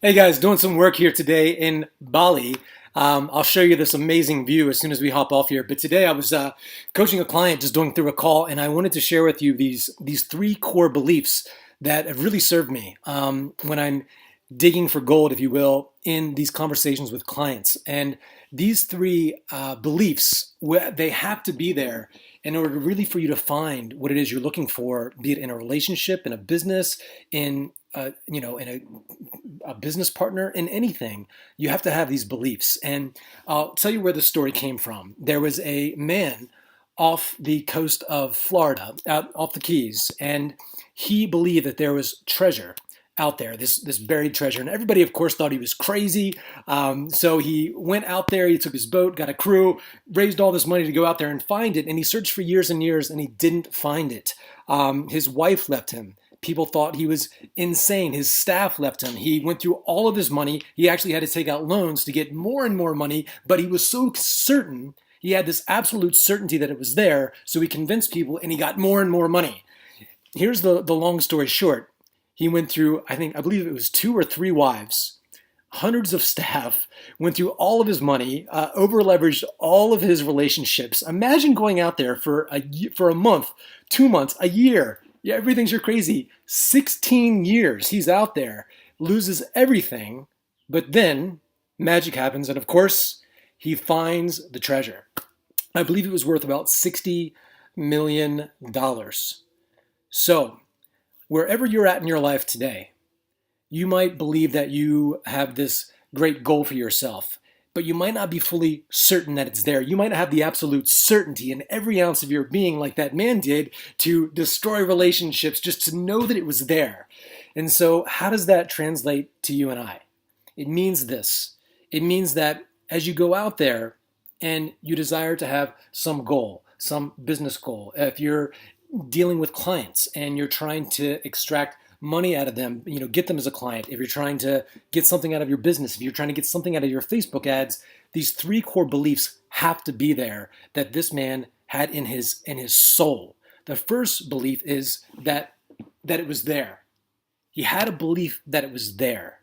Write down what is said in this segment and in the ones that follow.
Hey guys, doing some work here today in Bali. I'll show you this amazing view as soon as we hop off here. But today I was coaching a client just doing through a call, and I wanted to share with you these three core beliefs that have really served me when I'm digging for gold, if you will, in these conversations with clients. And these three beliefs, they have to be there in order really for you to find what it is you're looking for, be it in a relationship, in a business, in a business partner, in anything. You have to have these beliefs. And I'll tell you where the story came from. There was a man off the coast of Florida, out off the Keys, and he believed that there was treasure out there, this buried treasure. And everybody, of course, thought he was crazy. So he went out there, he took his boat, got a crew, raised all this money to go out there and find it. And he searched for years and years and he didn't find it. His wife left him. People thought he was insane. His staff left him. He went through all of his money. He actually had to take out loans to get more and more money, but he was so certain. He had this absolute certainty that it was there, so he convinced people and he got more and more money. Here's the long story short. He went through, I believe it was two or three wives, hundreds of staff, went through all of his money, over leveraged all of his relationships. Imagine going out there for a month, 2 months, a year. Yeah, everything's you're crazy. 16 years he's out there, loses everything, but then magic happens, and of course, he finds the treasure. I believe it was worth about $60 million. So, wherever you're at in your life today, you might believe that you have this great goal for yourself, but you might not be fully certain that it's there. You might not have the absolute certainty in every ounce of your being, like that man did, to destroy relationships just to know that it was there. And so, how does that translate to you and I? It means this. It means that as you go out there and you desire to have some goal, some business goal, if you're dealing with clients and you're trying to extract money out of them, get them as a client, if you're trying to get something out of your business, if you're trying to get something out of your Facebook ads, these three core beliefs have to be there that this man had in his soul. The first belief is that it was there. He had a belief that it was there.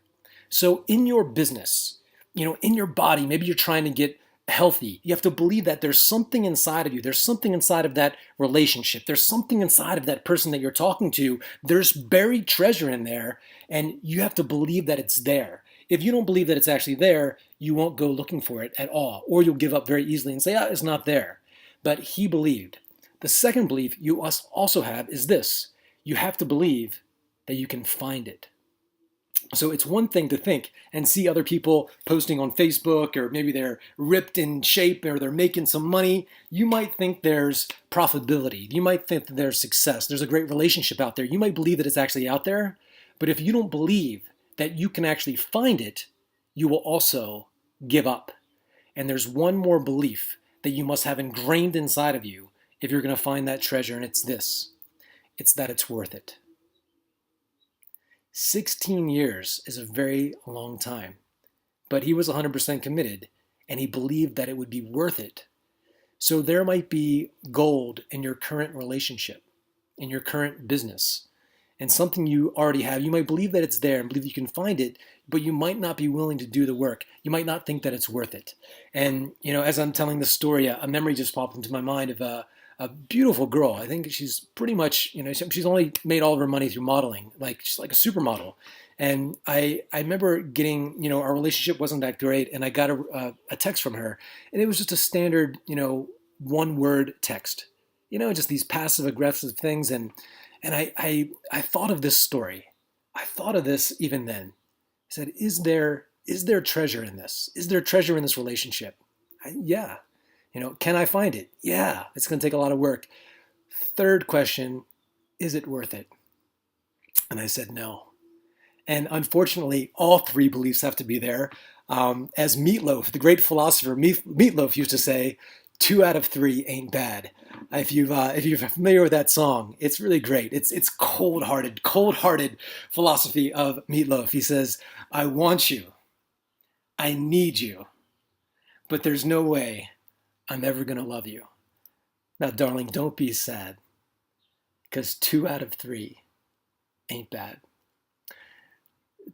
So in your business, in your body, maybe you're trying to get healthy. You have to believe that there's something inside of you. There's something inside of that relationship. There's something inside of that person that you're talking to. There's buried treasure in there, and you have to believe that it's there. If you don't believe that it's actually there, you won't go looking for it at all, or you'll give up very easily and say, it's not there. But he believed. The second belief you must also have is this. You have to believe that you can find it. So it's one thing to think and see other people posting on Facebook, or maybe they're ripped in shape or they're making some money. You might think there's profitability. You might think that there's success. There's a great relationship out there. You might believe that it's actually out there. But if you don't believe that you can actually find it, you will also give up. And there's one more belief that you must have ingrained inside of you if you're going to find that treasure, and it's this. It's that it's worth it. 16 years is a very long time, but he was 100% committed and he believed that it would be worth it. So there might be gold in your current relationship, in your current business, and something you already have. You might believe that it's there and believe you can find it, but you might not be willing to do the work. You might not think that it's worth it. And, as I'm telling this story, a memory just popped into my mind of a beautiful girl. I think she's pretty much, she's only made all of her money through modeling. Like, she's like a supermodel. And I remember getting, our relationship wasn't that great. And I got a text from her, and it was just a standard, one word text, just these passive aggressive things. And I thought of this story. I thought of this even then. I said, is there treasure in this? Is there treasure in this relationship? Yeah. Can I find it? Yeah, it's going to take a lot of work. Third question, is it worth it? And I said no. And unfortunately, all three beliefs have to be there. As Meatloaf, the great philosopher Meatloaf used to say, 2 out of 3 ain't bad. If you're familiar with that song, it's really great. It's cold-hearted philosophy of Meatloaf. He says, I want you, I need you, but there's no way I'm ever going to love you. Now, darling, don't be sad, because 2 out of 3 ain't bad.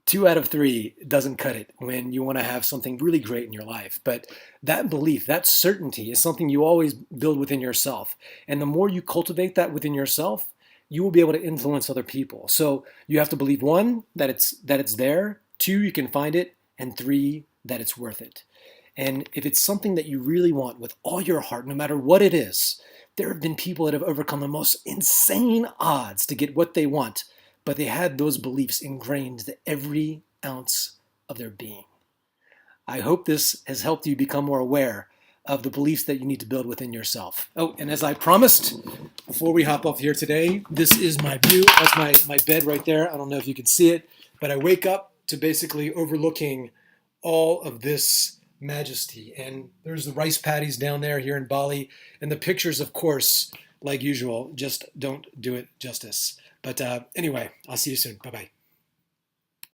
Two out of three doesn't cut it when you want to have something really great in your life. But that belief, that certainty is something you always build within yourself. And the more you cultivate that within yourself, you will be able to influence other people. So you have to believe one, that it's there, two, you can find it, and three, that it's worth it. And if it's something that you really want with all your heart, no matter what it is, there have been people that have overcome the most insane odds to get what they want, but they had those beliefs ingrained into every ounce of their being. I hope this has helped you become more aware of the beliefs that you need to build within yourself. Oh, and as I promised, before we hop off here today, this is my view. That's my bed right there. I don't know if you can see it, but I wake up to basically overlooking all of this majesty. And there's the rice paddies down there here in Bali. And the pictures, of course, like usual, just don't do it justice. But anyway, I'll see you soon. Bye-bye.